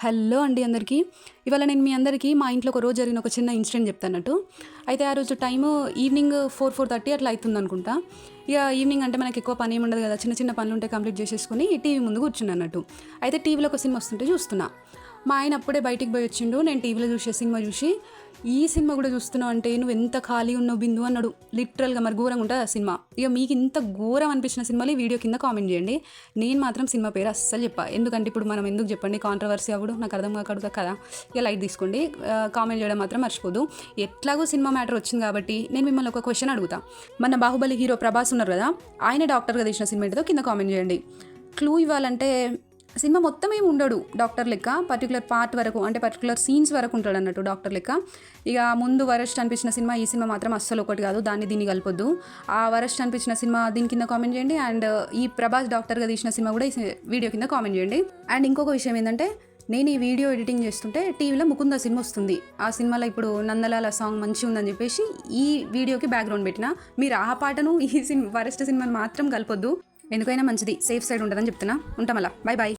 Hello అండి అందరికీ. ఇవాళ నేను మీ అందరికీ మా ఇంట్లో ఒక రోజు జరిగిన ఒక చిన్న ఇన్సిడెంట్ చెప్తానట్టు. అయితే ఆ రోజు టైము ఈవినింగ్ 4:30 అట్లా అవుతుందనుకుంటా. ఇక ఈవినింగ్ అంటే మనకి ఎక్కువ పని ఏమి ఉండదు కదా, చిన్న చిన్న పనులు ఉంటే కంప్లీట్ చేసేసుకొని టీవీ ముందు కూర్చున్నట్టు. అయితే టీవీలో ఒక సినిమా వస్తుంటే చూస్తున్నా. మా ఆయన అప్పుడే బయటికి పోయి వచ్చిండు. నేను టీవీలో చూసే సినిమా చూసి, ఈ సినిమా కూడా చూస్తున్నావు అంటే నువ్వు ఎంత ఖాళీ ఉన్నావు బిందు అన్నాడు. లిటరల్గా మరి ఘోరంగా ఉంటుంది ఆ సినిమా. ఇక మీకు ఇంత ఘోరం అనిపించిన సినిమాలు ఈ వీడియో కింద కామెంట్ చేయండి. నేను మాత్రం సినిమా పేరు అస్సలు చెప్పా, ఎందుకంటే ఇప్పుడు మనం ఎందుకు చెప్పండి కాంట్రవర్సీ అవ్వడు, నాకు అర్థం కాకూడదు కదా. ఇక లైట్ తీసుకోండి, కామెంట్ చేయడం మాత్రం మర్చిపోదు. ఎట్లాగో సినిమా మ్యాటర్ వచ్చింది కాబట్టి నేను మిమ్మల్ని ఒక క్వశ్చన్ అడుగుతా. మన బాహుబలి హీరో ప్రభాస్ ఉన్నారు కదా, ఆయన డాక్టర్గా తీసిన సినిమా ఏంటో కింద కామెంట్ చేయండి. క్లూ ఇవ్వాలంటే సినిమా మొత్తం ఏమి ఉండడు డాక్టర్ లెక్క, పర్టికులర్ పార్ట్ వరకు అంటే పర్టికులర్ సీన్స్ వరకు ఉంటాడు అన్నట్టు డాక్టర్ లెక్క. ఇక ముందు వరస్ట్ అనిపించిన సినిమా ఈ సినిమా మాత్రం అస్సలు ఒకటి కాదు, దీన్ని కలపొద్దు. ఆ వరస్ట్ అనిపించిన సినిమా దీని కింద కామెంట్ చేయండి. అండ్ ఈ ప్రభాస్ డాక్టర్గా తీసిన సినిమా కూడా ఈ వీడియో కింద కామెంట్ చేయండి. అండ్ ఇంకొక విషయం ఏంటంటే, నేను ఈ వీడియో ఎడిటింగ్ చేస్తుంటే టీవీలో ముకుంద సినిమా వస్తుంది. ఆ సినిమాలో ఇప్పుడు నందలాల సాంగ్ మంచిగా ఉందని చెప్పేసి ఈ వీడియోకి బ్యాక్గ్రౌండ్ పెట్టిన. మీరు ఆ పాటను ఈ వరస్ట్ సినిమాని మాత్రం కలపొద్దు, ఎందుకైనా మంచిది, సేఫ్ సైడ్ ఉంటుందని చెప్తున్నా. ఉంటాం అలా, బాయ్ బాయ్.